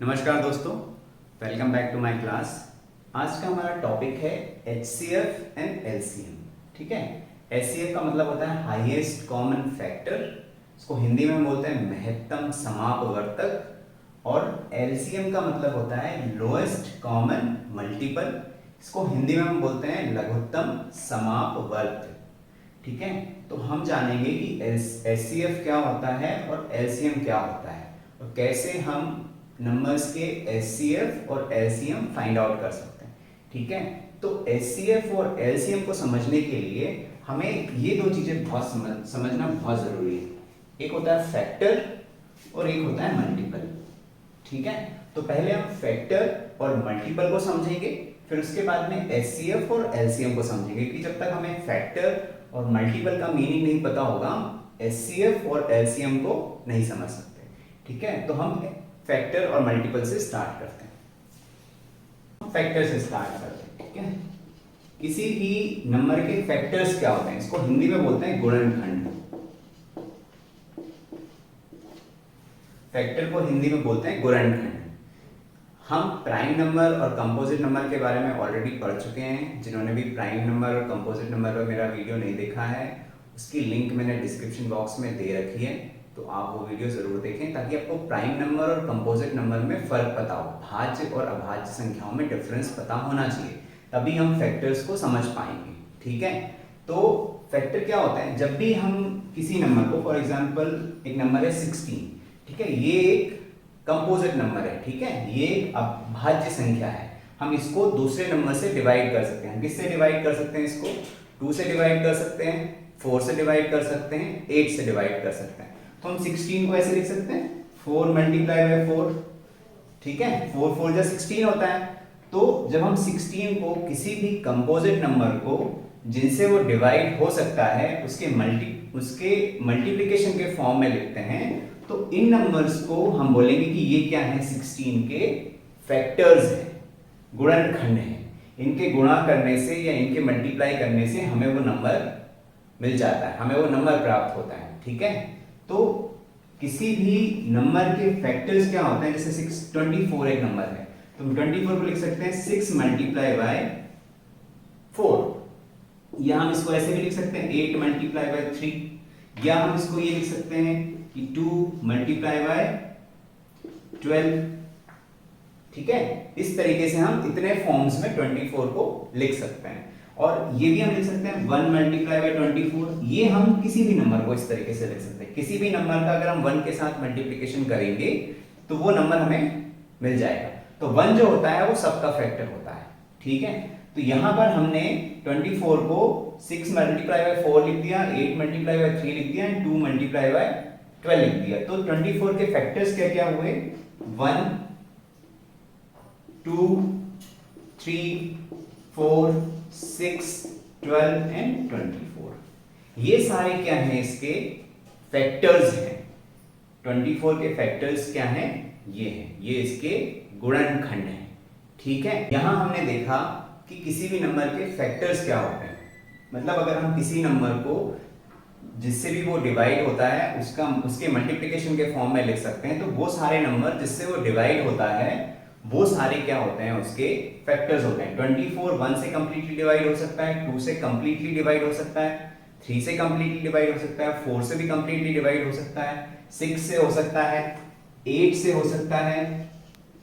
नमस्कार दोस्तों, welcome back to my class. आज का हमारा टॉपिक है HCF एंड LCM। ठीक है, HCF का मतलब होता है हाईएस्ट कॉमन फैक्टर, इसको हिंदी में बोलते हैं महत्तम समापवर्तक, और LCM का मतलब होता है लोएस्ट कॉमन मल्टीपल, इसको हिंदी में हम बोलते हैं लघुत्तम समापवर्त। ठीक है, तो हम जानेंगे कि HCF क्या होता है और LCM क्या होता है और कैसे हम नंबर्स के HCF और LCM फाइंड आउट कर सकते हैं। ठीक है, तो HCF और LCM को समझने के लिए हमें ये दो चीजें समझना बहुत जरूरी है। एक होता है फैक्टर और एक होता है मल्टीपल। ठीक है, तो पहले हम फैक्टर और मल्टीपल को समझेंगे, फिर उसके बाद में HCF और LCM को समझेंगे, क्योंकि जब तक हमें फैक्टर और मल्टीपल का मीनिंग नहीं पता होगा, HCF और LCM को नहीं समझ सकते। ठीक है, तो हम फैक्टर और मल्टीपल से स्टार्ट करते हैं। फैक्टर से स्टार्ट करते हैं। ठीक है, किसी भी नंबर के फैक्टर्स क्या होते हैं, इसको हिंदी में बोलते हैं गुणनखंड। फैक्टर को हिंदी में बोलते हैं गुणनखंड। हम प्राइम नंबर और कंपोजिट नंबर के बारे में ऑलरेडी पढ़ चुके हैं। जिन्होंने भी प्राइम नंबर और कंपोजिट नंबर पर मेरा वीडियो नहीं देखा है, उसकी लिंक मैंने डिस्क्रिप्शन बॉक्स में दे रखी है, तो आप वो वीडियो जरूर देखें ताकि आपको प्राइम नंबर और कंपोजिट नंबर में फर्क पता हो। भाज्य और अभाज्य संख्याओं में डिफरेंस पता होना चाहिए, तभी हम फैक्टर्स को समझ पाएंगे। ठीक है, तो फैक्टर क्या होता है, जब भी हम किसी नंबर को, फॉर एग्जांपल एक नंबर है 16, ठीक है, ये एक कंपोजिट नंबर है। ठीक है, ये एक अभाज्य संख्या है, हम इसको दूसरे नंबर से डिवाइड कर सकते हैं। किससे डिवाइड कर सकते हैं इसको? 2 से डिवाइड कर सकते हैं, 4 से डिवाइड कर सकते हैं, 8 से डिवाइड कर सकते हैं। तो हम 16 को ऐसे लिख सकते हैं 4 मल्टीप्लाई बाय 4। ठीक है, 4 4 जा 16 होता है। तो जब हम 16 को किसी भी कंपोजिट नंबर को जिनसे वो डिवाइड हो सकता है उसके मल्टीप्लिकेशन के फॉर्म में लिखते हैं, तो इन नंबर्स को हम बोलेंगे कि ये क्या है, 16 के फैक्टर्स हैं, गुणनखंड है। इनके गुणा करने से या इनके मल्टीप्लाई करने से हमें वो नंबर मिल जाता है, हमें वो नंबर प्राप्त होता है। ठीक है, तो किसी भी नंबर के फैक्टर्स क्या होते हैं, जैसे 24 एक नंबर है, तो हम 24 को लिख सकते हैं 6 मल्टीप्लाई बाय 4, या हम इसको ऐसे भी लिख सकते हैं 8 मल्टीप्लाई बाय 3, या हम इसको ये लिख सकते हैं कि 2 मल्टीप्लाई बाय 12। ठीक है, इस तरीके से हम इतने फॉर्म्स में 24 को लिख सकते हैं। और ये भी हम लिख सकते हैं 1 मल्टीप्लाई बाय 24, ये हम किसी भी नंबर को इस तरीके से लिख सकते हैं। किसी भी नंबर का अगर हम 1 के साथ मल्टीप्लिकेशन करेंगे तो वो नंबर हमें मिल जाएगा। तो 1 जो होता है वो सबका फैक्टर होता है। ठीक है, तो यहां पर हमने 24 को 6 मल्टीप्लाई बाय 4 लिख दिया, 8 मल्टीप्लाई बाय 3 लिख दिया एंड 2 मल्टीप्लाई बाय 12 लिख दिया। तो 24 के फैक्टर्स क्या क्या हुए, 1 2 3 4 6 12 एंड 24। ये सारे क्या हैं, इसके फैक्टर्स हैं। 24 के फैक्टर्स क्या हैं, ये हैं, ये इसके गुणनखंड हैं। ठीक है, यहां हमने देखा कि किसी भी नंबर के फैक्टर्स क्या होते हैं, मतलब अगर हम किसी नंबर को जिससे भी वो डिवाइड होता है उसके मल्टीप्लिकेशन के फॉर्म में लिख सकते हैं, तो वो सारे नंबर जिससे वो डिवाइड होता है वो सारे क्या होते हैं, उसके फैक्टर्स होते हैं। 24 1 से कंप्लीटली डिवाइड हो सकता है, 2 से कंप्लीटली डिवाइड हो सकता है, 3 से कंप्लीटली डिवाइड हो सकता है, 4 से भी कंप्लीटली डिवाइड हो सकता है, 6 से हो सकता है, 8 से हो सकता है,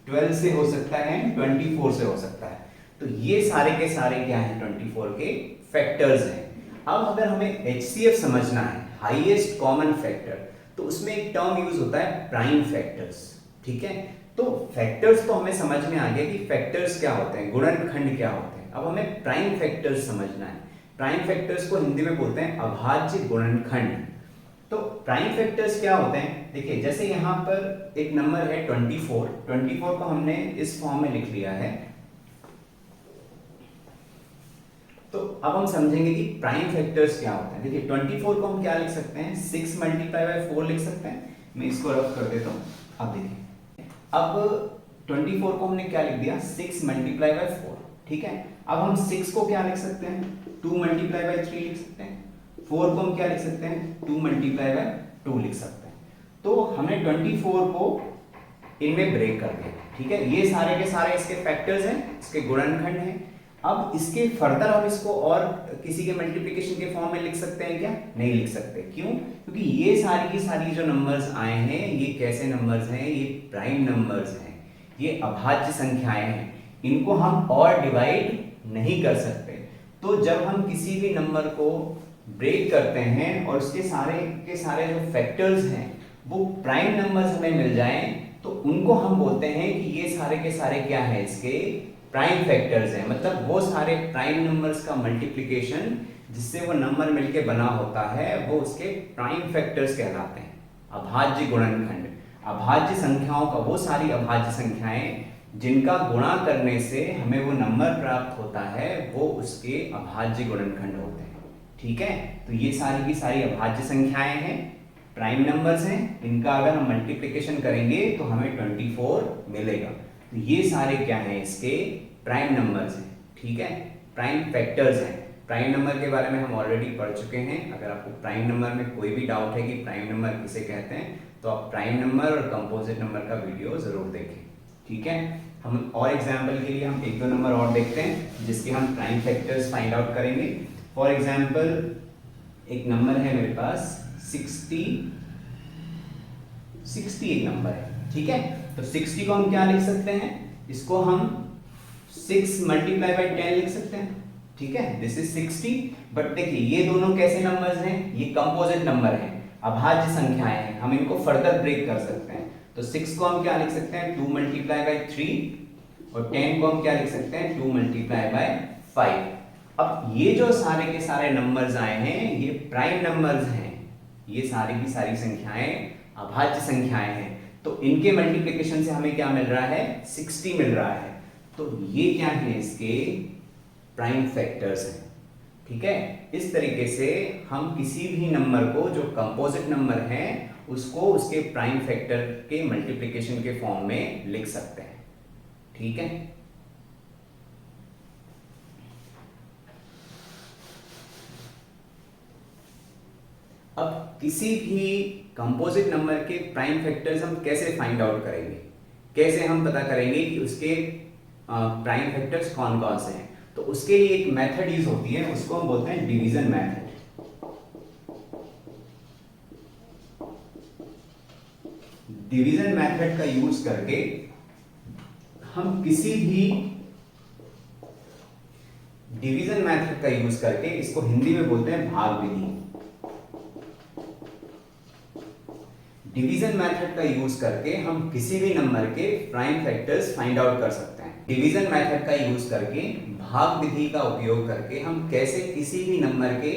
12 से हो सकता है, 24 से हो सकता है। तो ये सारे के सारे क्या हैं, 24 के फैक्टर्स हैं। अब अगर हमें HCF समझना है, हाईएस्ट कॉमन फैक्टर, तो उसमें एक टर्म यूज होता है प्राइम फैक्टर्स। ठीक है, तो फैक्टर्स तो हमें समझ में आ गया कि फैक्टर्स क्या होते हैं, गुणनखंड क्या होते हैं। अब हमें प्राइम फैक्टर्स समझना है। प्राइम फैक्टर्स को हिंदी में बोलते हैं अभाज्य गुणनखंड। तो प्राइम फैक्टर्स क्या होते हैं, देखिए जैसे यहां पर एक नंबर है 24 को हमने इस फॉर्म में लिख लिया है। तो अब हम समझेंगे कि प्राइम फैक्टर्स क्या होते हैं। देखिए 24 को हम क्या लिख सकते हैं, 6 मल्टीप्लाई बाय 4 लिख सकते हैं। मैं इसको रफ कर देता हूं। अब देखिए, अब 24 को हमने क्या लिख दिया, 6 मल्टीप्लाई बाय 4। ठीक है, अब हम 6 को क्या लिख सकते हैं, 2 मल्टीप्लाई बाय 3 लिख सकते हैं। 4 को हम क्या लिख सकते हैं, 2 मल्टीप्लाई बाय 2 लिख सकते हैं। तो हमने 24 को इनमें ब्रेक कर दिया। ठीक है, ये सारे के सारे इसके फैक्टर्स हैं, इसके गुणनखंड हैं। अब इसके फर्दर हम इसको और किसी के मल्टीप्लिकेशन के फॉर्म में लिख सकते हैं क्या? नहीं लिख सकते। क्यों? क्योंकि ये सारी की सारी जो नंबर्स आए हैं ये कैसे नंबर्स हैं? ये प्राइम नंबर्स हैं, ये अभाज्य संख्याएं हैं, इनको हम और डिवाइड नहीं कर सकते। तो जब हम किसी भी नंबर को ब्रेक करते हैं और उसके सारे के सारे जो फैक्टर्स हैं वो प्राइम नंबर्स हमें मिल जाएं, तो उनको हम बोलते हैं कि ये सारे के सारे क्या है? इसके प्राइम फैक्टर्स हैं। मतलब वो सारे प्राइम नंबर्स का मल्टीप्लिकेशन जिससे वो नंबर मिलके बना होता है वो उसके प्राइम फैक्टर्स कहलाते हैं। अभाज्य गुणनखंड, अभाज्य संख्याओं का, वो सारी अभाज्य संख्याएं जिनका गुणा करने से हमें वो नंबर प्राप्त होता है वो उसके अभाज्य गुणनखंड होते हैं। ठीक है, तो ये सारी की सारी अभाज्य संख्याएं हैं, प्राइम नंबर्स हैं, इनका अगर हम मल्टीप्लिकेशन करेंगे तो हमें 24 मिलेगा। तो ये सारे क्या हैं? इसके प्राइम नंबर्स हैं। ठीक है, प्राइम फैक्टर्स हैं। प्राइम नंबर के बारे में हम ऑलरेडी पढ़ चुके हैं। अगर आपको प्राइम नंबर में कोई भी डाउट है कि प्राइम नंबर किसे कहते हैं तो आप प्राइम नंबर और कंपोजिट नंबर का वीडियो जरूर देखें। ठीक है, हम और एग्जाम्पल के लिए हम एक दो नंबर और देखते हैं जिसके हम प्राइम फैक्टर्स फाइंड आउट करेंगे। फॉर एग्जाम्पल एक नंबर है मेरे पास 60 एक नंबर है। ठीक है, तो 60 को हम क्या लिख सकते हैं? इसको हम 6 मल्टीप्लाई बाई 10 लिख सकते हैं। ठीक है, दिस इज 60। बट देखिए ये दोनों कैसे नंबर्स हैं? ये कंपोजिट नंबर हैं, अभाज्य संख्याएं हैं, हम इनको फर्दर ब्रेक कर सकते हैं। तो 6 को हम क्या लिख सकते हैं? 2 मल्टीप्लाई बाई 3 और 10 को हम क्या लिख सकते हैं? 2 मल्टीप्लाई बाई 5। अब ये जो सारे के सारे नंबर्स आए हैं ये प्राइम नंबर्स हैं, ये सारी की सारी संख्याएं अभाज्य संख्याएं हैं। तो इनके मल्टीप्लिकेशन से हमें क्या मिल रहा है? 60 मिल रहा है। तो ये क्या है? इसके प्राइम फैक्टर्स हैं। ठीक है, इस तरीके से हम किसी भी नंबर को जो कंपोजिट नंबर है उसको उसके प्राइम फैक्टर के मल्टीप्लिकेशन के फॉर्म में लिख सकते हैं। ठीक है, अब किसी भी कंपोजिट नंबर के प्राइम फैक्टर्स हम कैसे फाइंड आउट करेंगे? कैसे हम पता करेंगे कि उसके प्राइम फैक्टर्स कौन कौन से हैं? तो उसके लिए एक मेथड यूज होती है, उसको हम बोलते हैं डिवीजन मेथड। डिवीजन मेथड का यूज करके हम किसी भी डिवीजन मेथड का यूज करके इसको हिंदी में बोलते हैं भाग विधि। डिवीजन मेथड का यूज करके हम किसी भी नंबर के प्राइम फैक्टर्स फाइंड आउट कर सकते हैं। डिवीजन मेथड का यूज करके, भाग विधि का उपयोग करके हम कैसे किसी भी नंबर के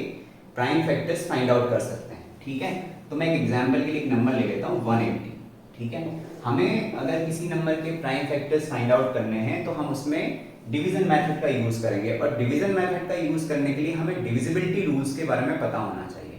प्राइम फैक्टर्स फाइंड आउट कर सकते हैं। ठीक है, तो मैं एक एग्जांपल के लिए एक नंबर ले लेता हूं 180। ठीक है, हमें अगर किसी नंबर के प्राइम फैक्टर्स फाइंड आउट करने हैं तो हम उसमें डिवीजन मेथड का यूज करेंगे, और डिवीजन मेथड का यूज करने के लिए हमें डिविजिबिलिटी रूल्स के बारे में पता होना चाहिए।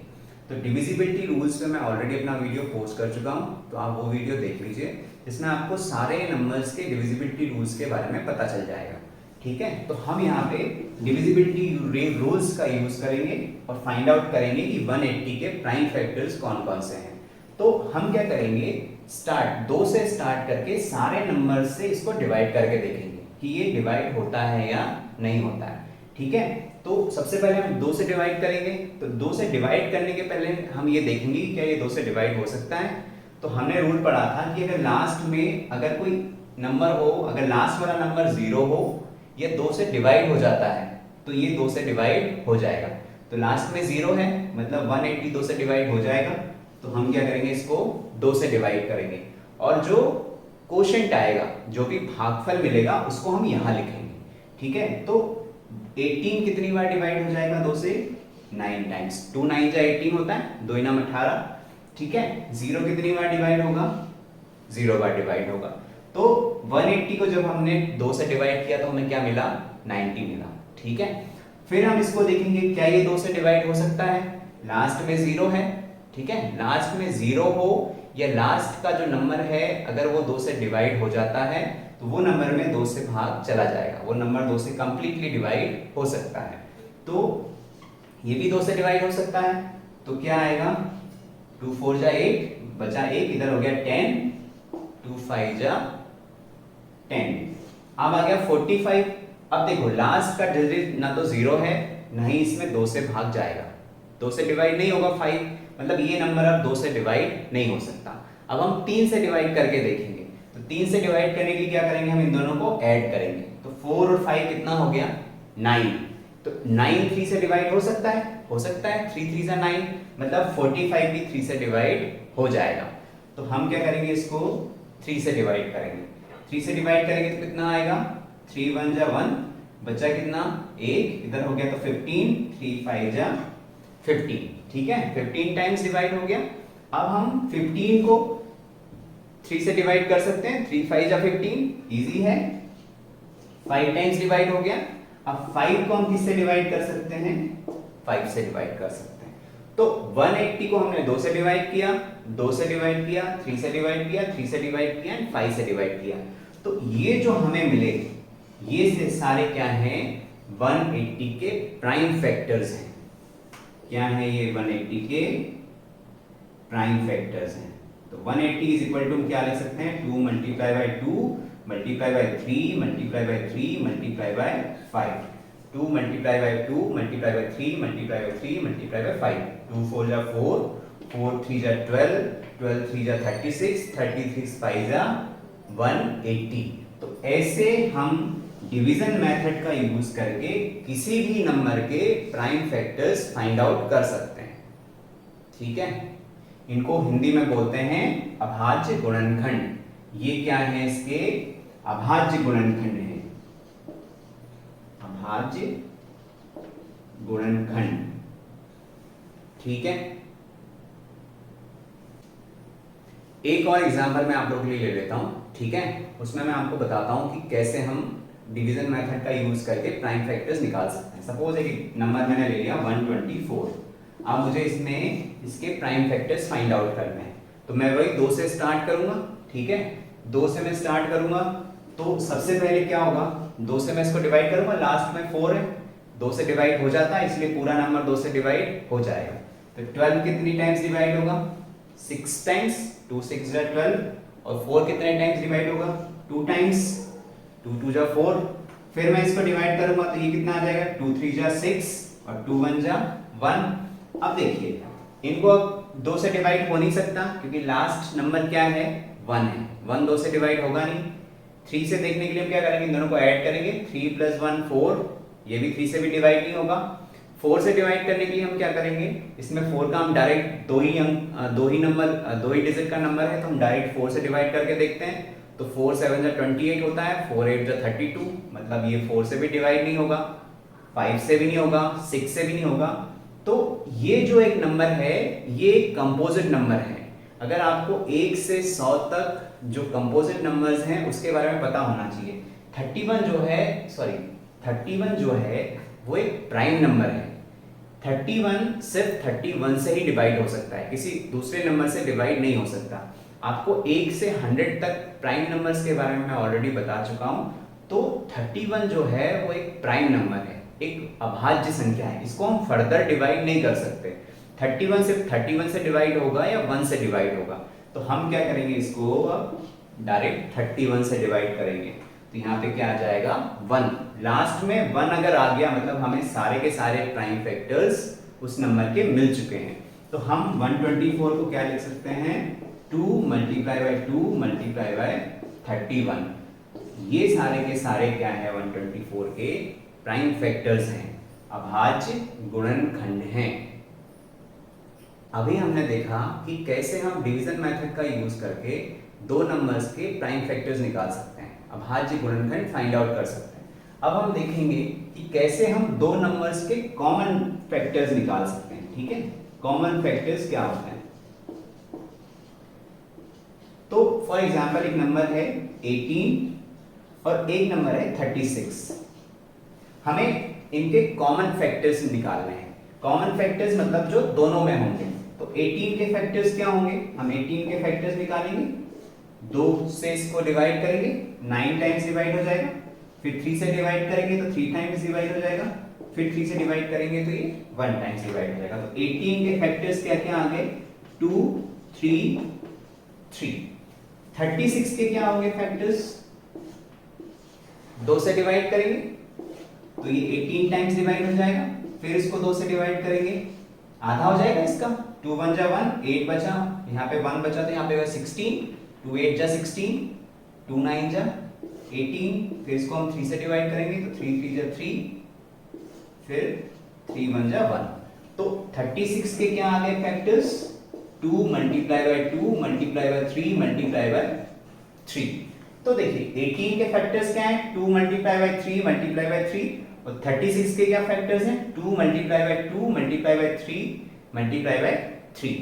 तो डिविजिबिलिटी रूल्स पे मैं ऑलरेडी अपना वीडियो पोस्ट कर चुका हूं, तो आप वो वीडियो देख लीजिए जिसमें आपको सारे नंबर्स के डिविजिबिलिटी रूल्स के बारे में पता चल जाएगा। ठीक है, तो हम यहाँ पे डिविजिबिलिटी रूल्स का यूज करेंगे और फाइंड आउट करेंगे कि 180 के प्राइम फैक्टर्स कौन कौन से हैं। तो हम क्या करेंगे? स्टार्ट 2 से स्टार्ट करके सारे नंबर से इसको डिवाइड करके देखेंगे कि ये डिवाइड होता है या नहीं होता है। ठीक है, तो सबसे पहले हम 2 से डिवाइड करेंगे। तो 2 से डिवाइड करने के पहले हम ये देखेंगे कि क्या ये 2 से डिवाइड हो सकता है। तो हमने रूल पढ़ा था कि अगर लास्ट में अगर कोई नंबर हो, अगर लास्ट वाला नंबर 0 हो, ये 2 से डिवाइड हो जाता है तो ये 2 से डिवाइड हो जाएगा। तो लास्ट में 0 है मतलब 180 2 से डिवाइड हो जाएगा। तो हम क्या करेंगे? इसको 2 से डिवाइड करेंगे और जो कोशेंट आएगा, जो भी भागफल मिलेगा उसको हम यहाँ लिखेंगे। ठीक है, तो 18 कितनी बार डिवाइड हो जाएगा 2 से? 9 टाइम्स। 2 9 जा 18 होता है, 2 9 18। ठीक है, 0 कितनी बार डिवाइड होगा? 0 बार डिवाइड होगा। तो 180 को जब हमने 2 से डिवाइड किया तो हमें क्या मिला? 90 मिला। ठीक है, फिर हम इसको देखेंगे क्या ये 2 से डिवाइड हो सकता है? लास्ट में 0 है। ठीक है, लास्ट में 0 हो या लास्ट का जो नंबर है अगर वो 2 से डिवाइड हो जाता है तो वो नंबर में 2 से भाग चला जाएगा, वो नंबर 2 से कंप्लीटली डिवाइड हो सकता है। तो ये भी 2 से डिवाइड हो सकता है। तो क्या आएगा? 2 4 जा 8, बचा 1, इधर हो गया 10, 2 5 जा 10। अब आ गया 45। अब देखो लास्ट का डिजिट ना तो 0 है ना ही इसमें 2 से भाग जाएगा, 2 से डिवाइड नहीं होगा 5, मतलब ये नंबर अब 2 से डिवाइड नहीं हो सकता। अब हम 3 से डिवाइड करके देखेंगे, तो 3 से डिवाइड करने के लिए क्या करेंगे, हम इन दोनों को ऐड करेंगे, तो 4 और 5 कितना हो गया 9। तो 9 3 से डिवाइड हो सकता है, हो सकता है, 3 3 जा 9, मतलब 45 भी 3 से डिवाइड हो जाएगा। तो हम क्या करेंगे, इसको 3 से डिवाइड करेंगे, 3 से डिवाइड करेंगे तो कितना आएगा, 3 1 जा 1, बचा कितना 1, इधर हो गया तो 15, 3 5 जा 15, ठीक है, 15 टाइम्स डिवाइड हो गया। अब हम 15 को 3 से डिवाइड कर सकते हैं, 3 5 जा 15, इजी है, 5 टाइम्स डिवाइड हो गया। अब 5 को हम किससे डिवाइड कर सकते हैं, 5 से डिवाइड कर सकते हैं। तो 180 को हमने 2 से डिवाइड किया, 2 से डिवाइड किया, 3 से डिवाइड किया, 3 से डिवाइड किया एंड 5 से डिवाइड किया। तो ये जो हमें मिले, ये से सारे क्या हैं, 180 के प्राइम फैक्टर्स हैं। क्या है ये, 180 के प्राइम फैक्टर्स हैं। तो 180 इज इक्वल टू क्या लिख सकते हैं, 2 multiply by 2 multiply by 3 multiply by 3 multiply by 5, 2 multiply by 2 multiply by 3 multiply by 3 multiply by 5, 2 4 जा 4, 4 3 जा 12, 12 3 जा 36, 36 5 जा 180। तो ऐसे हम डिवीजन मेथड का यूज करके किसी भी नंबर के प्राइम फैक्टर्स फाइंड आउट कर सकते हैं, ठीक है। इनको हिंदी में बोलते हैं अभाज्य गुणनखंड। ये क्या है, इसके अभाज्य गुणनखंड है, अभाज्य गुणनखंड, ठीक है। एक और एग्जांपल मैं आप लोगों के लिए ले लेता हूं, ठीक है, उसमें मैं आपको बताता हूं कि कैसे हम डिवीजन मेथड का यूज करके प्राइम फैक्टर्स निकाल सकते हैं। सपोज एक नंबर मैंने ले लिया 124, अब मुझे इसमें इसके प्राइम फैक्टर्स फाइंड आउट करने हैं। तो मैं वही 2 से स्टार्ट करूंगा, ठीक है, 2 से मैं स्टार्ट करूंगा। तो सबसे पहले क्या होगा, 2 से मैं इसको डिवाइड करूंगा, लास्ट में 4 है, 2 से डिवाइड हो जाता है, इसलिए पूरा नंबर 2 से डिवाइड हो जाएगा। तो 12 कितनी टाइम्स डिवाइड होगा, 6 टाइम्स, 2 6 जा 12, और 4 कितने टाइम्स डिवाइड होगा, 2 टाइम्स, 2 2 जा 4। फिर मैं इसको डिवाइड करूंगा तो ये कितना आ जाएगा, 2 3 जा 6 और 2 1 जा 1। अब देखिए इनको अब 2 से डिवाइड हो नहीं सकता क्योंकि लास्ट नंबर क्या है, 1 है, 1 2 से डिवाइड होगा नहीं। 3 से देखने के लिए हम क्या करेंगे, इन दोनों को ऐड करेंगे, 3 + 1 4, ये भी 3 से भी डिवाइड नहीं होगा। 4 से डिवाइड करने के लिए हम क्या करेंगे, इसमें 4 का हम डायरेक्ट दो ही डिजिट का नंबर है, तो हम डायरेक्ट 4 से डिवाइड करके देखते हैं। तो 4 7 जा 28 होता है, 4 8 जा 32, मतलब ये 4 से भी डिवाइड नहीं होगा, 5 से भी नहीं होगा, 6 से भी नहीं होगा। तो ये जो एक नंबर है ये कंपोजिट नंबर है। अगर आपको 1 से 100 तक जो कंपोजिट नंबर्स हैं उसके बारे में पता होना चाहिए। 31 जो है वो एक प्राइम नंबर है। 31 सिर्फ 31 से ही डिवाइड हो सकता है, किसी दूसरे नंबर से डिवाइड नहीं हो सकता। आपको 1 से 100 तक प्राइम नंबर्स के बारे में मैं ऑलरेडी बता चुका हूं। तो 31 जो है वो एक प्राइम नंबर है, एक अभाज्य संख्या है, इसको हम फर्दर डिवाइड नहीं कर सकते। 31 सिर्फ 31 से डिवाइड होगा या 1 से डिवाइड होगा। तो हम क्या करेंगे, इसको अब डायरेक्ट 31 से डिवाइड करेंगे। तो यहाँ पे क्या आ जाएगा, 1, लास्ट में 1 अगर आ गया मतलब हमें सारे के सारे प्राइम फैक्टर्स उस नंबर के मिल चुके हैं। तो हम 124 को क्या लिख सकते हैं, 2 मल्टीप्लाई बाय 2 मल्टीप्लाई बाय 31। ये सारे के सारे क्या है, 124 के प्राइम फैक्टर्स हैं, अभाज्य गुणनखंड हैं। अभी हमने देखा कि कैसे हम डिवीजन मेथड का यूज करके दो नंबर्स के प्राइम फैक्टर्स निकाल सकते हैं, अभाज्य गुणनखंड फाइंड आउट कर सकते हैं। अब हम देखेंगे कि कैसे हम दो नंबर्स के कॉमन फैक्टर्स निकाल सकते हैं, ठीक है। कॉमन फैक्टर्स क्या होते हैं, तो फॉर एग्जांपल एक नंबर है 18 और एक नंबर है 36। हमें इनके कॉमन फैक्टर्स निकालने हैं। कॉमन फैक्टर्स मतलब जो दोनों में होंगे। तो 18 के फैक्टर्स क्या होंगे, हम 18 के फैक्टर्स निकालेंगे, 2 से इसको डिवाइड करेंगे, 9 टाइम्स डिवाइड हो जाएगा। फिर 3 से डिवाइड करेंगे तो 3 टाइम्स डिवाइड हो जाएगा। फिर 3 से डिवाइड करेंगे तो ये 1 टाइम्स डिवाइड हो जाएगा। तो 18 के फैक्टर्स क्या क्या आ गए, 2 3 3। 36 के क्या होंगे फैक्टर्स, 2 से डिवाइड करेंगे तो ये 18 टाइम्स डिवाइड हो जाएगा, फिर इसको 2 से डिवाइड करेंगे, आधा हो जाएगा इसका, 2 1 जा 1, 8 बचा, यहाँ पे 1 बचा तो यहाँ पे 16, 2 8 जा 16, 2 9 जा 18, फिर इसको हम 3 से डिवाइड करेंगे तो 3 3 जा 3, फिर 3 1 जा 1। तो 36 के क्या आ गए factors, 2 multiply by 2 multiply by 3 multiply by 3। तो देखिए 18 के फैक्टर्स क्या हैं, 2 मल्टीप्लाई बाय 3 मल्टीप्लाई बाय 3, और 36 के क्या फैक्टर्स हैं, 2 multiply by 2 multiply by 3 multiply by 3।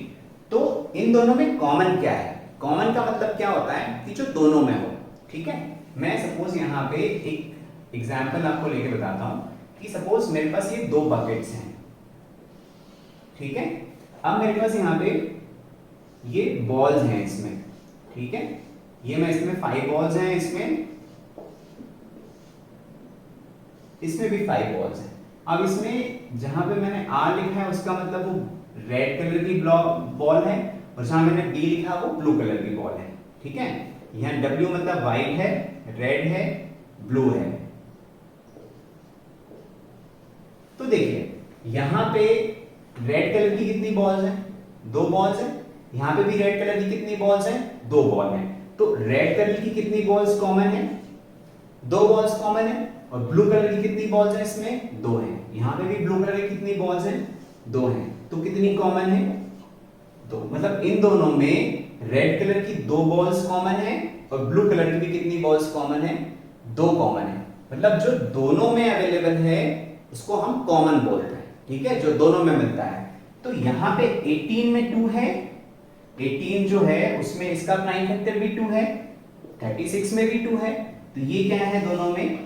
तो इन दोनों में कॉमन क्या है, कॉमन का मतलब क्या होता है कि जो दोनों में हो, ठीक है। मैं सपोज यहाँ पे एक एग्जांपल आपको लेके बताता हूँ कि सपोज मेरे पास ये 2 बकेट्स हैं, ठीक है। अब मेरे पास यहाँ पे ये बॉल्स हैं इसमें, ठीक है, ये मैं इसमें 5 बॉल्स हैं, इसमें भी 5 बॉल्स हैं। अब इसमें जहां पे मैंने R लिखा है उसका मतलब वो रेड कलर की बॉल है, और जहां मैंने B लिखा वो ब्लू कलर की बॉल है, ठीक है। यहाँ W मतलब व्हाइट है, रेड है, ब्लू है। तो देखिए यहाँ पे रेड कलर की कितनी बॉल्स हैं, 2 बॉल्स हैं, यहाँ पे भी रेड कलर की कितनी बॉल्स हैं, 2 बॉल हैं। तो रेड कलर की कितनी बॉल्स कॉमन है, 2 बॉल्स कॉमन है, और ब्लू कलर की कितनी बॉल्स हैं इसमें, 2 हैं। यहाँ पे भी ब्लू कलर की कितनी बॉल्स हैं, 2 हैं। तो कितनी कॉमन है, 2। मतलब इन दोनों में रेड कलर की 2 बॉल्स कॉमन है और ब्लू कलर की भी कितनी बॉल्स कॉमन है, 2 कॉमन है। मतलब जो दोनों में अवेलेबल है उसको हम कॉमन बोलते हैं, ठीक है, जो दोनों में मिलता है। तो यहाँ पे 18 में 2 है, 18 जो है उसमें इसका प्राइम फैक्टर भी 2 है, 36 में भी 2 है, तो ये क्या है, दोनों में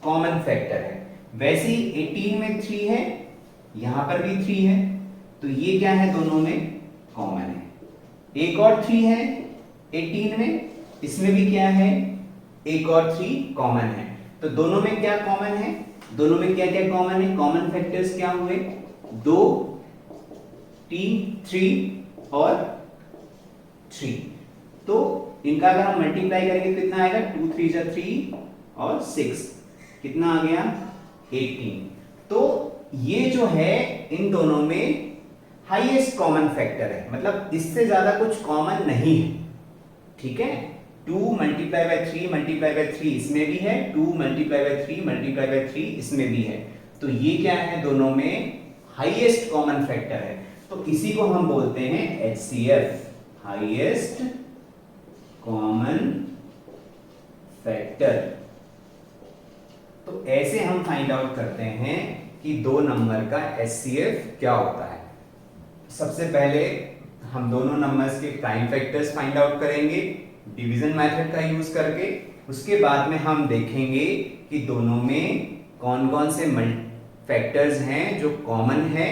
कॉमन फैक्टर है। वैसे ही 18 में 3 है, यहां पर भी 3 है, तो ये क्या है, दोनों में कॉमन है। एक और 3 है 18 में, इसमें भी क्या है, एक और 3 कॉमन है। तो दोनों में क्या कॉमन है, दोनों में क्या क्या कॉमन है, कॉमन फैक्टर्स क्या हुए, 2 3 और 3। तो इनका अगर हम मल्टीप्लाई करेंगे तो कितना आएगा, 2 3 जा 3 और 6, कितना आ गया, 18। तो ये जो है इन दोनों में हाईएस्ट कॉमन फैक्टर है, मतलब इससे ज्यादा कुछ कॉमन नहीं है, ठीक है। 2 मल्टीप्लाई बाय 3 मल्टीप्लाई बाय 3 इसमें भी है, 2 मल्टीप्लाई बाय 3 मल्टीप्लाई बाय 3 इसमें भी है। तो ये क्या है, दोनों में हाईएस्ट कॉमन फैक्टर है। तो इसी को हम बोलते हैं HCF, हाईएस्ट कॉमन फैक्टर। तो ऐसे हम फाइंड आउट करते हैं कि 2 नंबर का HCF क्या होता है। सबसे पहले हम दोनों नंबर्स के प्राइम फैक्टर्स फाइंड आउट करेंगे डिवीजन मेथड का यूज करके। उसके बाद में हम देखेंगे कि दोनों में कौन कौन से फैक्टर्स हैं जो कॉमन है।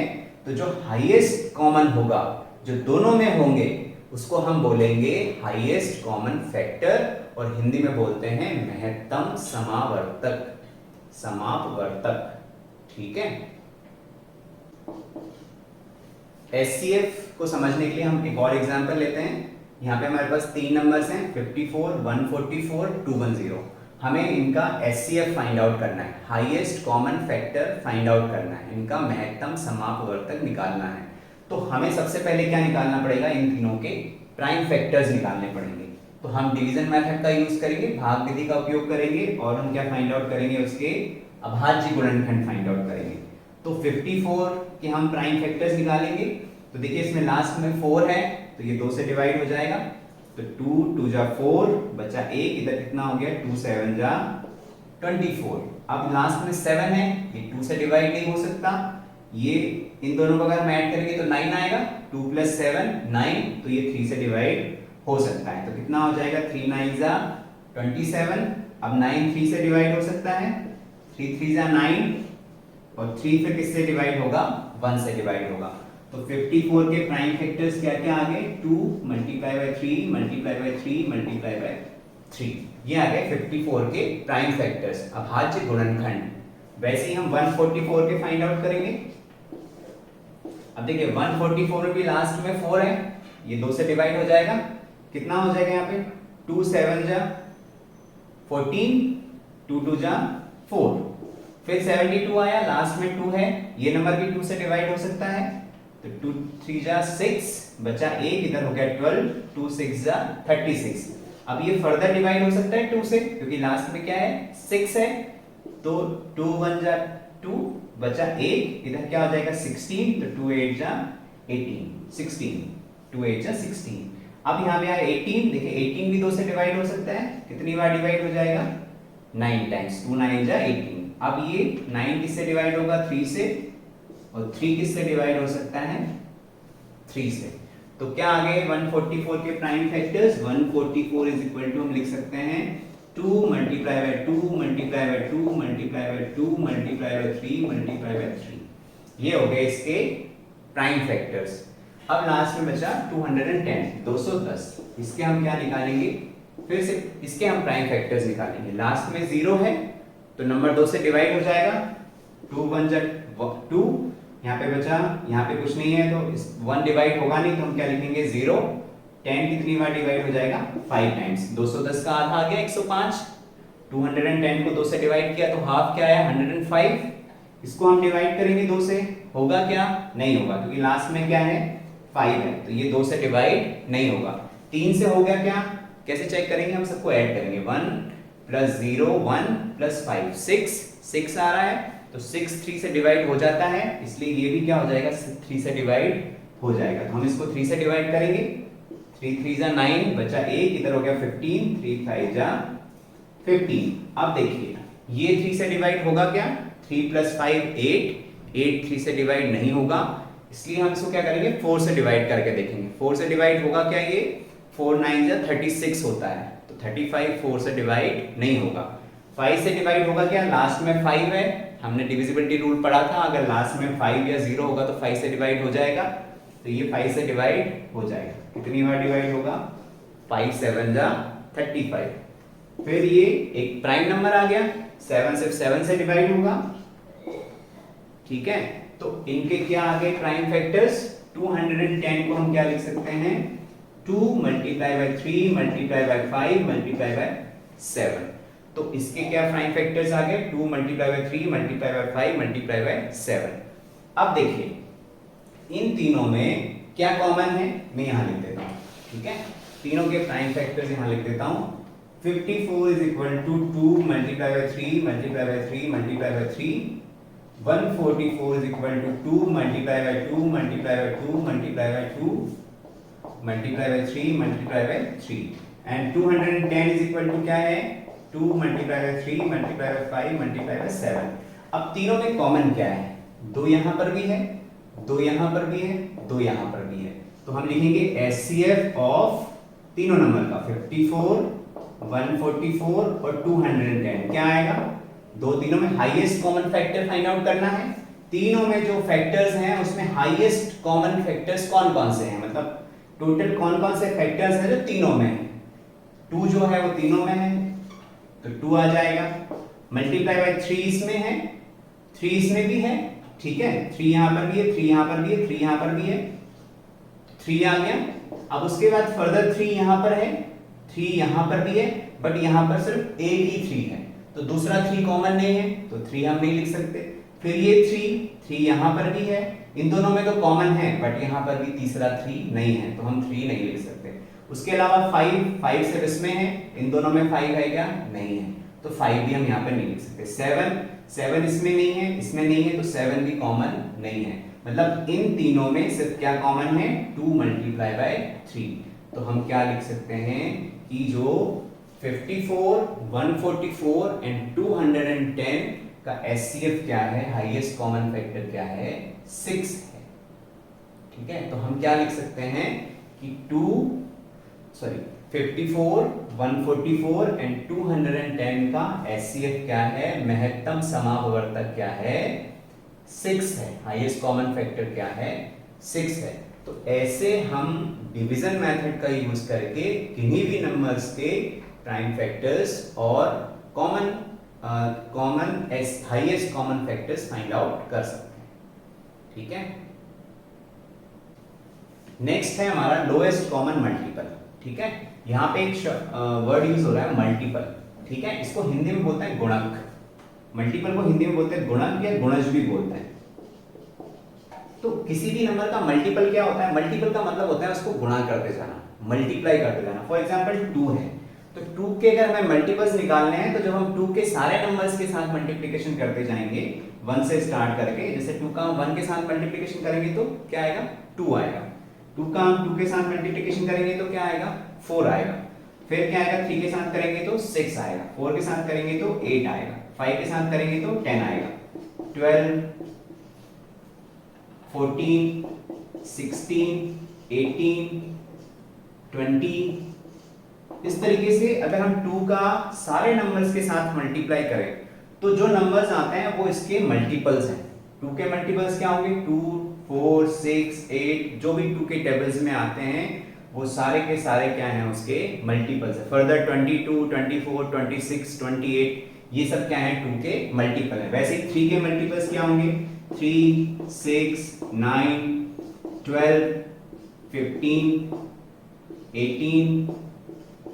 तो जो हाईएस्ट कॉमन होगा, जो दोनों में होंगे, उसको हम बोलेंगे हाईएस्ट कॉमन फैक्टर, और हिंदी में बोलते हैं महत्तम समावर्तक, समापवर्तक, ठीक है। HCF को समझने के लिए हम एक और एग्जांपल लेते हैं। यहाँ पे हमारे पास 3 नंबर्स हैं, 54 144 210। हमें इनका HCF फाइंड आउट करना है, highest common factor find out करना है, इनका महत्तम समापवर्तक निकालना है। तो हमें सबसे पहले क्या निकालना पड़ेगा, इन तीनों के प्राइम फैक्टर्स निकालने पड़ेंगे। तो हम डिवीजन मेथड का यूज करेंगे, भाग विधि का उपयोग करेंगे, और हम क्या फाइंड आउट करेंगे, उसके अभाज्य गुणनखंड फाइंड आउट करेंगे। तो 54 के हम प्राइम फैक्टर्स निकालेंगे। तो देखिए इसमें लास्ट में 4 है, तो ये 2 से डिवाइड हो जाएगा, तो 2 2 जा 4 बचा 1, इधर कितना हो गया, 2 7 जा 24। अब लास्ट में 7 है, ये 2 से डिवाइड नहीं हो सकता, ये इन दोनों को अगर हम ऐड करेंगे तो 9 आएगा, 2 + 7 9, तो ये 3 से डिवाइड हो सकता है। तो कितना हो जाएगा, 3 9 जा 27। अब 9 3 से डिवाइड हो सकता है, 3 3 जा 9, और 3 फिर किससे डिवाइड होगा, 1 से डिवाइड होगा। तो 54 के प्राइम फैक्टर्स क्या क्या आ गए, 2 multiply by 3 multiply by 3 multiply by 3, ये आ गए 54 के प्राइम फैक्टर्स, अभाज्य गुणनखंड। वैसे ही हम 144 के फाइंड आउट करेंगे। अब देखिए 144 में भी लास्ट में 4 है, ये 2 से डिवाइड हो जाएगा, कितना हो जाएगा यहाँ पे, 2 7 जा 14, 2 2 जा 4, फिर 72 आया, लास्ट में 2 है, ये नंबर भी 2 से डिवाइड हो सकता है, तो 2 3 जा 6, बचा 1, इधर हो गया 12, 2 6 जा 36। अब ये फर्दर डिवाइड हो सकता है 2 से, क्योंकि लास्ट में क्या है 6 है, तो 2 1 जा 2, बचा 1, इधर क्या हो जाएगा 16, तो 2 8 जा 18, 16, 2 8 जा 16। अब यहाँ पे आया 18, देखिए 18 भी 2 से डिवाइड हो सकता है, कितनी बार डिवाइड हो जाएगा 9 टाइम्स, 2 9 जा 18। अब ये 9 किससे डिवाइड होगा 3 से, और 3 किससे डिवाइड हो सकता है 3 से, तो क्या आ गए 144 के prime factors, 144 is equal to हम लिख सकते हैं 2 multiply by 2 multiply by 2 multiply by 2 multiply by 3 multiply by 3, ये हो गए इसके प्राइम फैक्टर्स। अब लास्ट में बचा 210, 210, इसके हम क्या निकालेंगे, फिर से इसके हम प्राइम फैक्टर्स निकालेंगे। लास्ट में 0 है तो नंबर 2 से डिवाइड हो जाएगा, 2 1 जा 2, यहाँ पे बचा, यहाँ पे कुछ नहीं है तो 1 डिवाइड होगा नहीं, तो हम क्या लिखेंगे 0, 10 कितनी बार डिवाइड हो जाएगा 5 टाइम्स, 210 का आधा आ गया 105, 210 को 2 से डिवाइड किया तो हाफ क्या आया 105, इसको हम डिवाइड करेंगे 2 से, होगा क्या, नहीं होगा, क्योंकि लास्ट में क्या है 5 है, तो ये 2 से डिवाइड नहीं होगा। 3 से हो गया क्या, कैसे चेक करेंगे, हम सबको ऐड करेंगे, 1 प्लस 0 1 प्लस 5 6 आ रहा है, तो 6 3 से डिवाइड हो जाता है, इसलिए ये भी क्या हो जाएगा 3 से डिवाइड हो जाएगा, तो हम इसको 3 से डिवाइड करेंगे, 3 3 जा 9, बचा 1, इधर हो गया 15, 3 5 जा 15। अब देखिए ये 3 से डिवाइड होगा क्या, 3 प्लस 5 8, 8 3 से डिवाइड नहीं होगा, इसलिए हम इसको क्या करेंगे 4 से डिवाइड करके देखेंगे, 4 से डिवाइड होगा क्या, ये 4 9 जा 36 होता है, तो 35 4 से डिवाइड नहीं होगा। 5 से डिवाइड होगा क्या, लास्ट में 5 है, हमने डिविजिबिलिटी रूल पढ़ा था, अगर लास्ट में 5 या 0 होगा तो 5 से डिवाइड हो जाएगा, तो ये 5 से डिवाइड हो जाएगा, कितनी बार डिवाइड होगा 5 7 जा 35। फिर ये एक प्राइम नंबर आ गया, 7 सिर्फ 7 से डिवाइड होगा, ठीक है, तो इनके क्या आ गए प्राइम फैक्टर्स, 210 को हम क्या लिख सकते हैं 2 multiply by 3 multiply by 5 multiply by 7, तो इसके क्या प्राइम फैक्टर्स आ गए 2 multiply by 3 multiply by 5 multiply by 7। अब देखिए इन तीनों में क्या कॉमन है, मैं यहां लिख देता हूं, ठीक है, तीनों के प्राइम फैक्टर्स यहां लिख देता हूं, 54 is equal to 2 multiply by 3 multiply by 3 multiply by 3, 144 is equal to 2 multiply by 2 multiply by 2 multiply by 2 multiply by 3 multiply by 3, and 210 is equal to क्या है 2 multiply by 3 multiply by 5 multiply by 7। अब तीनों में common क्या है, 2 यहाँ पर भी है, 2 यहाँ पर भी है, 2 यहाँ पर भी है, तो हम लिखेंगे HCF ऑफ तीनों नंबर का 54 144 और 210 क्या आएगा, दो तीनों में highest common factor find out करना है, तीनों में जो फैक्टर्स हैं उसमें हाईएस्ट कॉमन फैक्टर्स कौन कौन से हैं, मतलब टोटल कौन कौन से फैक्टर्स हैं जो तीनों में हैं, 2 जो है वो तीनों में है तो 2 आ जाएगा, मल्टीप्लाई बाय 3 इसमें है, 3 इसमें भी है, ठीक है, 3 यहां पर भी है, 3 यहां पर भी है, 3 यहां पर भी है, 3 आ गया। अब उसके बाद फर्दर 3 यहां पर है, 3 यहां पर भी है, बट यहां पर सिर्फ एक ही 3 है, तो दूसरा 3 कॉमन नहीं है तो 3 हम नहीं लिख सकते। फिर ये 3 यहां पर भी है, इन दोनों में तो कॉमन है बट यहां पर भी तीसरा 3 नहीं है तो हम 3 नहीं लिख सकते। उसके अलावा 5 सिर्फ इसमें है, इन दोनों में 5 है क्या, नहीं है, तो 5 भी हम यहां पर नहीं लिख सकते। 7 इसमें नहीं है, इसमें नहीं है, तो 7 भी कॉमन नहीं है, मतलब इन तीनों में सिर्फ क्या कॉमन है 2 मल्टीप्लाई बाय 3, तो हम क्या लिख सकते हैं कि जो 54 144 एंड 210 का HCF क्या है, हाईएस्ट कॉमन फैक्टर क्या है, 6 है, ठीक है, तो हम क्या लिख सकते हैं कि 54 144 एंड 210 का HCF क्या है, महत्तम समापवर्तक क्या है, 6 है, हाईएस्ट कॉमन फैक्टर क्या है, 6 है। तो ऐसे हम डिवीजन मेथड का यूज करके किन्हीं भी नंबर्स के प्राइम फैक्टर्स और common highest common factors find out कर सकते हैं, ठीक है। नेक्स्ट है हमारा लोएस्ट कॉमन मल्टीपल, ठीक है। यहाँ पे एक वर्ड यूज हो रहा है मल्टीपल, ठीक है, इसको हिंदी में बोलते हैं गुणक। मल्टीपल को हिंदी में बोलते हैं गुणक या गुणज भी बोलते हैं। तो किसी भी नंबर का मल्टीपल क्या होता है? मल्टीपल का मतलब होता है उसको गुणा करते जाना, मल्टीप्लाई करते जाना। फॉर एग्जांपल 2 है, तो 2 के अगर हमें मल्टीपल्स निकालने हैं तो जब हम 2 के सारे नंबर्स के साथ मल्टीप्लिकेशन करते जाएंगे 1 से स्टार्ट करके, जैसे 2 का हम 1 के साथ मल्टीप्लिकेशन करेंगे तो क्या आएगा? 2 आएगा। 2 का हम 2 के साथ मल्टीप्लिकेशन करेंगे तो क्या आएगा? 4 आएगा। फिर क्या आएगा? 3 के साथ करेंगे तो 6 आएगा। 4 के साथ करेंगे तो 8 आएगा। 5 के साथ करेंगे तो 10 आएगा। 12, 14, 16, 18, 20। इस तरीके से अगर हम 2 का सारे नंबर्स के साथ मल्टीप्लाई करें तो जो नंबर्स आते हैं वो इसके मल्टीपल्स हैं। 2 के मल्टीपल्स क्या होंगे? 2, 4, 6, 8, जो भी 2 के टेबल्स में आते हैं वो सारे के सारे क्या हैं? उसके मल्टीपल्स है। फर्दर 22, 24, 26, 28 ये सब क्या है? 2 के मल्टीपल है। वैसे ही 3 के मल्टीपल्स क्या होंगे? 3, 6, 9, 12, 15, 18,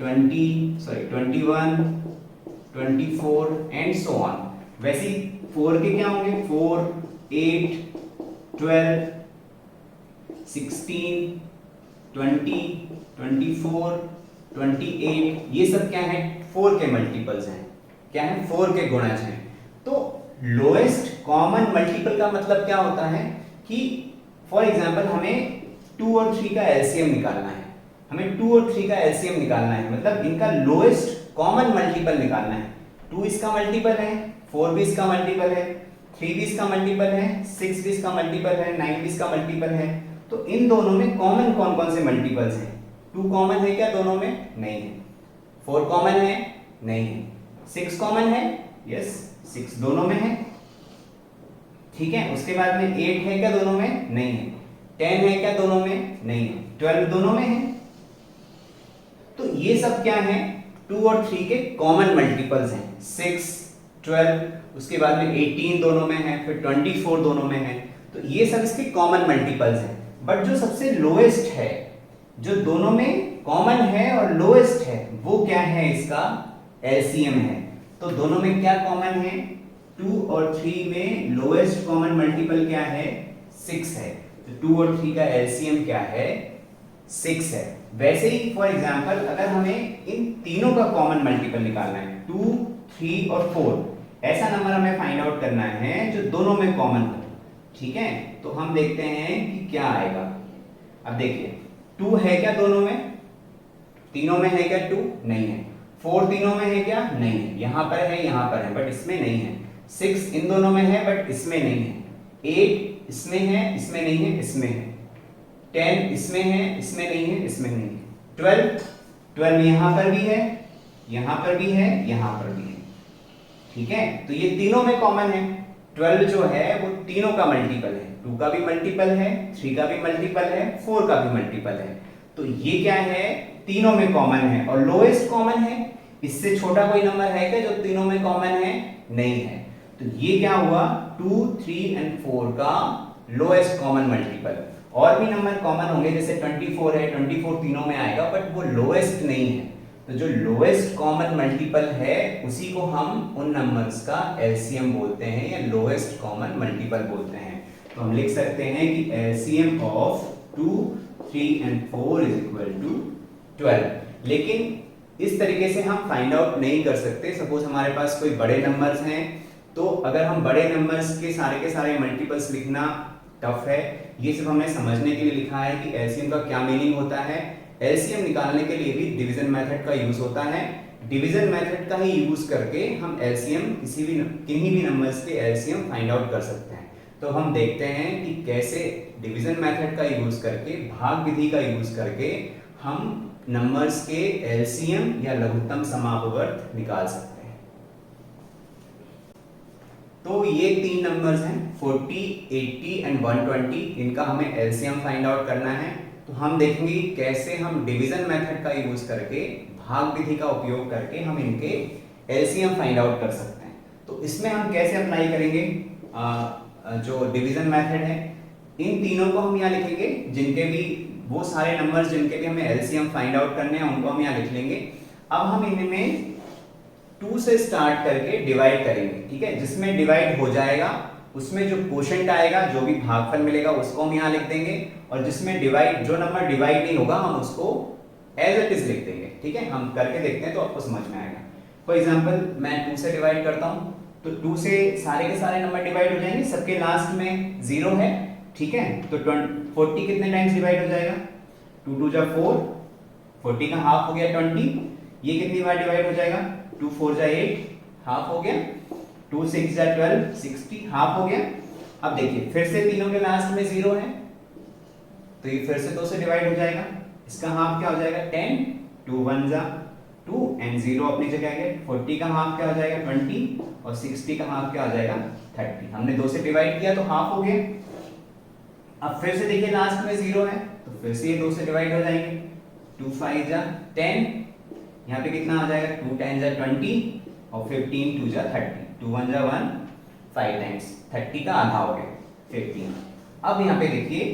21, 24 एंड सो ऑन। वैसे 4 के क्या होंगे? 4, 8, 12, 16, 20, 24, 28 ये सब क्या है? 4 के मल्टीपल्स हैं। क्या है? 4 के गुणज हैं। तो लोएस्ट कॉमन मल्टीपल का मतलब क्या होता है कि फॉर एग्जांपल हमें 2 और 3 का एलसीएम निकालना है। हमें 2 और 3 का एलसीएम निकालना है, मतलब इनका लोएस्ट कॉमन मल्टीपल निकालना है। 2 इसका मल्टीपल है, 4 भी इसका मल्टीपल है, 3 भी इसका मल्टीपल है, 6 भी इसका मल्टीपल है, 9 भी इसका मल्टीपल है। तो इन दोनों में कॉमन कौन कौन से मल्टीपल्स हैं? 2 कॉमन है क्या दोनों में? नहीं है। 4 कॉमन है? नहीं है। 6 कॉमन है? यस, 6 दोनों में है। ठीक है, उसके बाद में 8 है क्या दोनों में? नहीं है। 10 है क्या दोनों में? नहीं है। 12 दोनों में है। तो ये सब क्या है? 2 और 3 के कॉमन मल्टीपल्स हैं। 6, 12, उसके बाद में 18 दोनों में है, फिर 24 दोनों में है। तो ये सब इसके कॉमन मल्टीपल्स हैं। बट जो सबसे लोएस्ट है, जो दोनों में कॉमन है और लोएस्ट है, वो क्या है? इसका एलसीएम है। तो दोनों में क्या कॉमन है? 2 और 3 में लोएस्ट कॉमन मल्टीपल क्या है? 6 है। तो 2 और 3 का एलसीएम क्या है? 6 है। वैसे ही फॉर एग्जांपल अगर हमें इन तीनों का कॉमन मल्टीपल निकालना है, 2, 3 और 4, ऐसा नंबर हमें फाइंड आउट करना है जो दोनों में कॉमन हो। ठीक है, तो हम देखते हैं कि क्या आएगा। अब देखिए 2 है क्या दोनों में? तीनों में है क्या 2? नहीं है। 4 तीनों में है क्या? नहीं है। यहां पर है, यहां पर है, बट इसमें नहीं है। 6 इन दोनों में है बट इसमें नहीं है। 8 इसमें है, इसमें नहीं है, इसमें है। 10 इसमें है, इसमें नहीं है, इसमें नहीं है। 12 यहां पर भी है, यहां पर भी है, यहां पर भी है। ठीक है, तो ये तीनों में कॉमन है। 12 जो है वो तीनों का मल्टीपल है। 2 का भी मल्टीपल है, 3 का भी मल्टीपल है, 4 का भी मल्टीपल है। तो ये क्या है? तीनों में कॉमन है और लोएस्ट कॉमन है। इससे छोटा कोई नंबर है क्या जो तीनों में कॉमन है? नहीं है। तो ये क्या हुआ? 2, 3 एंड 4 का लोएस्ट कॉमन मल्टीपल। और भी नंबर कॉमन होंगे, जैसे 24 है, 24 तीनों में आएगा, बट वो लोएस्ट नहीं है। तो जो लोएस्ट कॉमन मल्टीपल है उसी को हम उन नंबर्स का एलसीएम बोलते हैं या लोएस्ट कॉमन मल्टीपल बोलते हैं। तो हम लिख सकते हैं कि LCM of 2, 3 and 4 is equal to 12। लेकिन इस तरीके से हम फाइंड आउट नहीं कर सकते। सपोज हमारे पास कोई बड़े नंबर्स हैं, तो अगर हम बड़े नंबर्स के सारे मल्टीपल्स लिखना टफ है। ये सिर्फ हमने समझने के लिए लिखा है कि एलसीएम का क्या मीनिंग होता है। एलसीएम निकालने के लिए भी डिवीजन मेथड का यूज होता है। डिवीजन मेथड का ही यूज करके हम एलसीएम किन्हीं भी नंबर्स के एलसीएम फाइंड आउट कर सकते हैं। तो हम देखते हैं कि कैसे डिवीजन मेथड का यूज करके, भाग विधि का यूज करके हम नंबर्स के एलसीएम या लघुत्तम समापवर्त निकाल सकते हैं। तो ये 3 नंबर्स हैं 40, 80 एंड 120। इनका हमें एलसीएम फाइंड आउट करना है। तो हम देखेंगे कैसे हम डिवीजन मेथड का यूज करके, भाग विधि का उपयोग करके हम इनके एलसीएम फाइंड आउट कर सकते हैं। तो इसमें हम कैसे अप्लाई करेंगे जो डिवीजन मेथड है। इन तीनों को हम यहाँ लिखेंगे, जिनके भी वो सारे नंबर्स जिनके भी हमें एलसीएम फाइंड आउट करने हैं उनको हम यहाँ लिख लेंगे। अब हम इनमें 2 से स्टार्ट करके डिवाइड करेंगे, ठीक है। जिसमें डिवाइड हो जाएगा उसमें जो क्वोशंट आएगा, जो भी भागफल मिलेगा उसको हम यहाँ लिख देंगे, और जिसमें डिवाइड, जो नंबर डिवाइड नहीं होगा हम उसको एज इट इज लिख देंगे, ठीक है। हम करके देखते हैं तो आपको समझ में आएगा। फॉर एग्जांपल मैं 2 से डिवाइड करता हूँ, तो 2 से सारे के सारे नंबर डिवाइड हो जाएंगे, सबके लास्ट में 0 है, ठीक है। तो 40 कितने टाइम्स डिवाइड हो जाएगा, 2 2 जा 4, 40 का हाफ हो गया 20, ये कितनी बार डिवाइड हो जाएगा, 2 4 जा 8, हाफ हो गया, 2 6 जा 12, 60, हाफ हो गया। अब देखिए फिर से तीनों के लास्ट में 0 है, तो ये फिर से 2 से डिवाइड हो जाएगा, इसका हाफ क्या हो जाएगा 10, 2 1 जा 2 एंड 0 अपनी जगह है। 40 का हाफ क्या हो जाएगा 20, और 60 का हाफ क्या हो जाएगा 30। हमने 2 से डिवाइड किया तो हाफ हो गया। अब फिर से देखिए लास्ट में 0 है, तो फिर से ये 2 से डिवाइड हो जाएंगे, 2 5 जा 10, यहाँ पे कितना आ जाएगा 2 10 जा 20, और 15 2 जा 30, 2 1 जा 1, 5 टाइम्स 30 का आधा हो गया 15। अब यहाँ पे देखिए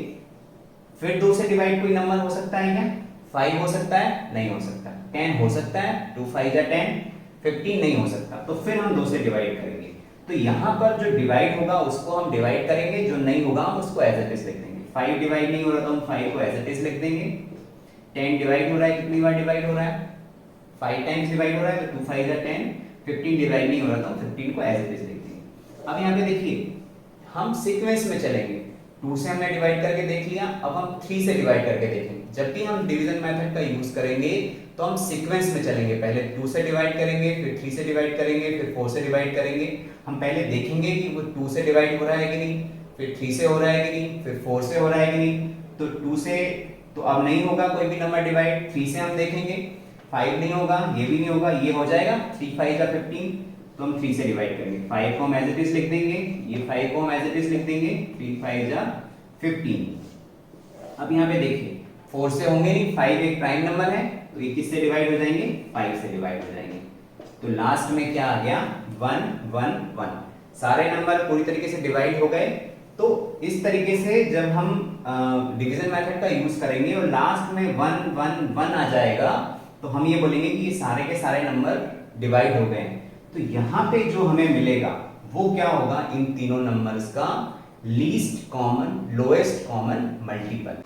फिर 2 से डिवाइड कोई नंबर हो सकता है क्या, 5 हो सकता है, नहीं हो सकता, 10 हो सकता है, 2 5 जा 10, 15 नहीं हो सकता, तो फिर हम 2 से डिवाइड करेंगे। तो यहाँ पर जो डिवाइड होगा उसको हम डिवाइड करेंगे, जो नहीं होगा हम उसको एज इट इज लिख देंगे। 5 डिवाइड नहीं हो रहा तो हम 5 को एज इट इज लिख देंगे। 10 डिवाइड हो रहा है, कितनी बार डिवाइड हो रहा है, 5 टाइम्स डिवाइड हो रहा है, तो 2 5 जा 10, 15 डिवाइड नहीं हो रहा तो हम 15 को एज इट इज लिख देंगे। अब यहाँ पे देखिए हम सीक्वेंस में चलेंगे, 2 से हमने डिवाइड करके देख लिया, अब हम 3 से डिवाइड करके देखेंगे। जब भी हम डिवीजन मेथड का यूज करेंगे तो हम सीक्वेंस में चलेंगे, पहले 2 से डिवाइड करेंगे, फिर 3 से डिवाइड करेंगे, फिर 4 से डिवाइड करेंगे। हम पहले देखेंगे कि वो 2 से डिवाइड हो रहा है कि नहीं, फिर 3 से हो रहा है कि नहीं, फिर 4 से हो रहा है कि नहीं। तो 2 से तो अब नहीं होगा कोई भी नंबर डिवाइड, 3 से हम देखेंगे, 5 नहीं होगा, ये भी नहीं होगा, ये हो जाएगा 3 5 जा 15, तो हम 3 से डिवाइड करेंगे, 5 को हम एज इट इज लिख देंगे, ये 5 को हम एज इट इज लिख देंगे, 3 5 जा 15। अब यहाँ पे देखिए 4 से होंगे नहीं, 5 एक प्राइम नंबर है, तो ये किससे डिवाइड हो जाएंगे, 5 से डिवाइड हो जाएंगे। तो लास्ट में क्या आ गया 1 1 1, सारे नंबर पूरी तरीके से डिवाइड हो गए। तो इस तरीके से जब हम डिवीजन मेथड का यूज करेंगे और लास्ट में 1 1 1 आ जाएगा, तो हम ये बोलेंगे कि ये सारे के सारे नंबर डिवाइड हो गए हैं। तो यहाँ पे जो हमें मिलेगा वो क्या होगा, इन तीनों नंबर्स का least common lowest common multiple.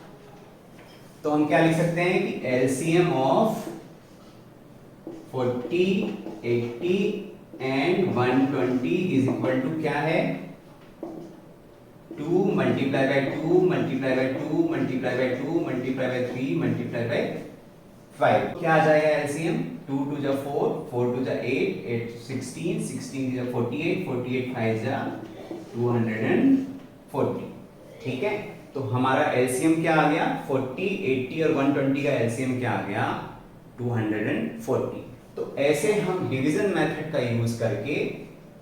तो हम क्या लिख सकते हैं कि LCM of 40 80 and 120 is equal to क्या है, 2 multiply by 2 multiply by 2 multiply by 2 multiply by 3 multiply by 5। क्या आ जाएगा एलसीएम, 2 2 जा 4, 4 2 जा 8, 8 16, 16 जा 48, 48 5 जा 240, ठीक है। तो हमारा एलसीएम क्या आ गया 40 80 और 120 का एलसीएम क्या आ गया 240। तो ऐसे हम डिवीजन मेथड का यूज करके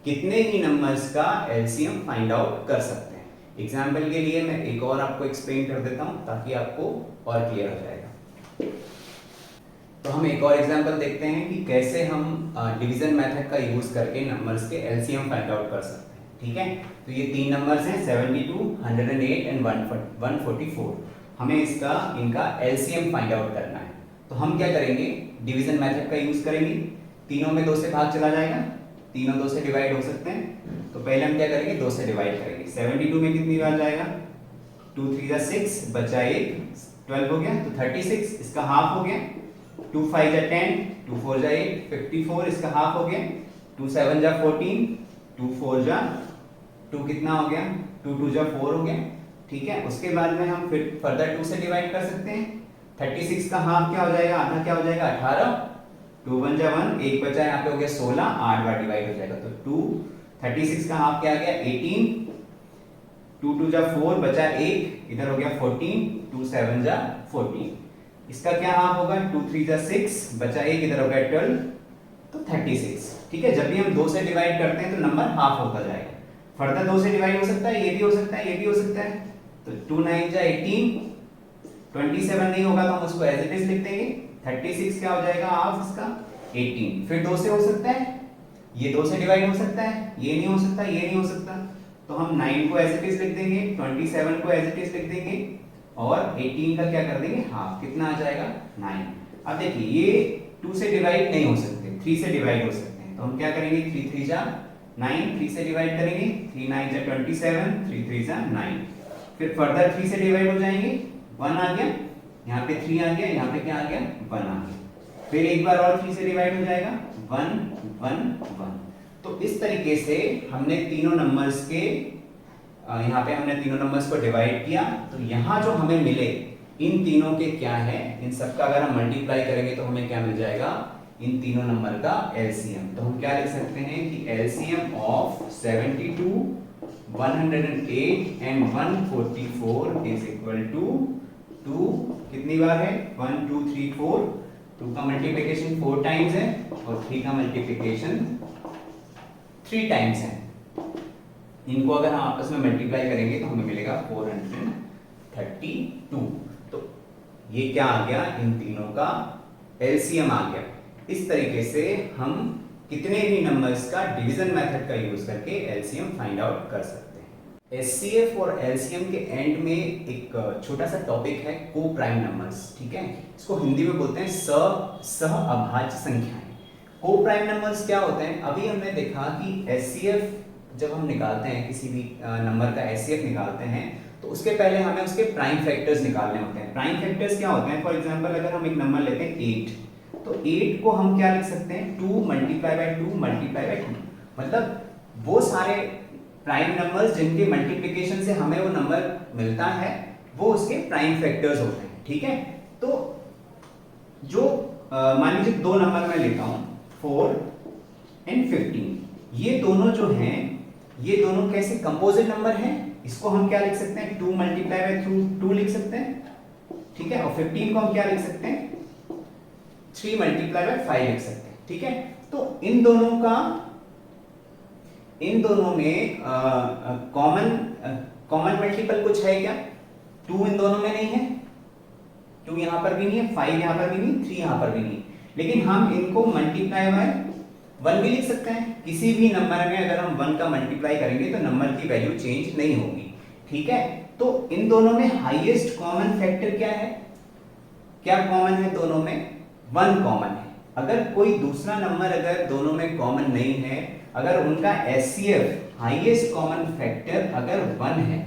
कितने ही नंबर्स का एलसीएम फाइंड आउट कर सकते हैं। एग्जाम्पल के लिए मैं एक और आपको एक्सप्लेन कर देता हूं ताकि आपको और क्लियर हो जाएगा। तो हम एक और एग्जाम्पल देखते हैं कि कैसे हम डिवीजन मेथड का यूज करके नंबर्स के एलसीएम फाइंड आउट कर सकते हैं, ठीक है। तो ये तीन नंबर्स हैं 72 108 एंड 144। हमें इनका एलसीएम फाइंड आउट करना है। तो हम क्या करेंगे, डिवीजन मेथड का यूज करेंगे, तीनों में 2 से भाग चला जाएगा, तीनों 2 से डिवाइड हो सकते हैं। तो पहले हम क्या करेंगे 2 से डिवाइड करेंगे, 72 में कितनी बार जाएगा 2 3 जा 6, बचा 1 12 हो गया, तो 36 इसका हाफ हो गया, 2 5 जा 10, 2 4 जा 8 54 इसका हाफ हो गया, 2 7 जा 14, 2 4 जा 2 कितना हो गया 2 2 जा 4 हो गया, ठीक है। उसके बाद में हम फिर फर्दर 2 से डिवाइड कर सकते हैं। 36 का हाफ क्या हो जाएगा, आधा क्या हो जाएगा 18, 2 1 जा 1, एक बचा यहाँ पे हो गया 16, 8 बार डिवाइड हो जाएगा, तो 2 36 का हाफ क्या आ गया 18, 2 2 जा 4, बचा 1 इधर हो गया 14, 2 7 जा 14, इसका क्या हाफ होगा 2 3 जा 6, बचा 1 इधर हो गया 12, तो 36, ठीक है। जब भी हम 2 से डिवाइड करते हैं तो नंबर हाफ होता जाएगा। फर्दर 2 से डिवाइड हो सकता है, ये भी हो सकता है, ये भी हो सकता है, तो 2 9 जा 18, 27 नहीं होगा तो हम उसको एज इट इज लिख देंगे, 36 क्या हो जाएगा हाफ इसका 18। फिर 2 से हो सकता है, ये 2 से डिवाइड हो सकता है, ये नहीं हो सकता, ये नहीं हो सकता, तो हम 9 को एज इट इज लिख देंगे, 27 को एज इट इज लिख देंगे, और 18 का क्या कर देंगे हाफ, कितना आ जाएगा 9। अब देखिए ये 2 से डिवाइड नहीं हो सकते, 3 से डिवाइड हो सकते हैं, तो हम क्या करेंगे, 3 3 जा 9, 3 से डिवाइड करेंगे, 3 9 जा 27, 3 3 जा 9। फिर फर्दर 3 से डिवाइड हो जाएंगे, 1 आ गया, यहाँ पे 3 आ गया, यहाँ पे क्या आ गया, 1 आ गया। फिर एक बार और 3 से डिवाइड हो जाएगा, 1 1 1। तो इस तरीके से हमने तीनों नंबर्स के यहाँ पे हमने तीनों नंबर्स को डिवाइड किया। तो यहाँ जो हमें मिले इन तीनों के क्या है, इन सबका अगर हम मल्टीप्लाई करेंगे तो हमें क्या मिल जाएगा, इन तीनों नंबर का एलसीएम। तो हम क्या लिख सकते हैं कि LCM of 72, 108 and 144 is equal to 2। कितनी बार है, 1 2 3 4, 2 का मल्टीप्लिकेशन 4 टाइम्स है और 3 का मल्टीप्लिकेशन 3 टाइम्स है। इनको अगर हम आपस में मल्टीप्लाई करेंगे तो हमें मिलेगा 432। तो ये क्या आ गया, इन तीनों का एलसीएम आ गया। इस तरीके से हम कितने भी नंबर्स का डिवीजन मेथड का यूज करके एलसीएम फाइंड आउट कर सकते हैं। एचसीएफ और एलसीएम के एंड में एक छोटा सा टॉपिक है को प्राइम नंबर्स, ठीक है। इसको हिंदी में बोलते हैं सह अभाज्य संख्याएं। को प्राइम नंबर्स क्या होते हैं, अभी हमने देखा कि एचसीएफ जब हम निकालते हैं किसी भी नंबर का एचसीएफ निकालते हैं तो उसके पहले हमें उसके प्राइम फैक्टर्स निकालने होते हैं। प्राइम फैक्टर्स क्या होते हैं, फॉर एग्जांपल अगर हम एक नंबर लेते हैं 8, तो 8 को हम क्या लिख सकते हैं, 2 मल्टीप्लाई बाय 2 मल्टीप्लाई बाय 2। मतलब वो सारे प्राइम नंबर्स जिनके मल्टीप्लिकेशन से हमें वो नंबर मिलता है वो उसके प्राइम फैक्टर्स होते हैं, ठीक है। तो जो मान लीजिए दो नंबर मैं लेता हूं 4 एंड 15, ये दोनों जो हैं ये दोनों कैसे कंपोजिट नंबर हैं, इसको हम क्या लिख सकते हैं, 2 मल्टीप्लाई बाय 2 लिख सकते हैं, ठीक है। और 15 को हम क्या लिख सकते हैं, 3 मल्टीप्लाई बाय 5 लिख सकते हैं, ठीक है। तो इन दोनों में कॉमन मल्टीपल कुछ है क्या, 2 इन दोनों में नहीं है, 2 यहां पर भी नहीं है, 5 यहां पर भी नहीं, 3 यहां पर भी नहीं, लेकिन हम इनको मल्टीप्लाई बाय 1 भी लिख सकते हैं। किसी भी नंबर में अगर हम 1 का मल्टीप्लाई करेंगे तो नंबर की वैल्यू चेंज नहीं होगी, ठीक है। तो इन दोनों में हाईएस्ट कॉमन फैक्टर क्या है, क्या कॉमन है दोनों में, 1 कॉमन है। अगर कोई दूसरा नंबर अगर दोनों में कॉमन नहीं है, अगर उनका एचसीएफ हाईएस्ट कॉमन फैक्टर अगर 1 है,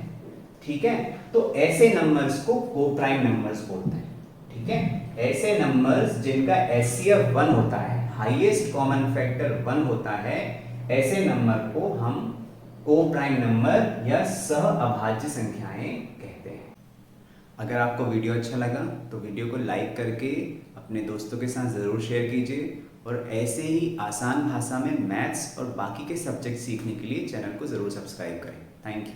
ठीक है, तो ऐसे नंबर्स को को प्राइम नंबर्स बोलते हैं, ठीक है। ऐसे नंबर्स जिनका एचसीएफ 1 होता है, हाईएस्ट कॉमन फैक्टर 1 होता है, ऐसे नंबर को हम को प्राइम नंबर या सह अभाज्य संख्याएं कहते हैं। अगर आपको वीडियो अच्छा लगा तो वीडियो को लाइक करके अपने दोस्तों के साथ ज़रूर शेयर कीजिए और ऐसे ही आसान भाषा में मैथ्स और बाकी के सब्जेक्ट सीखने के लिए चैनल को ज़रूर सब्सक्राइब करें। Thank you.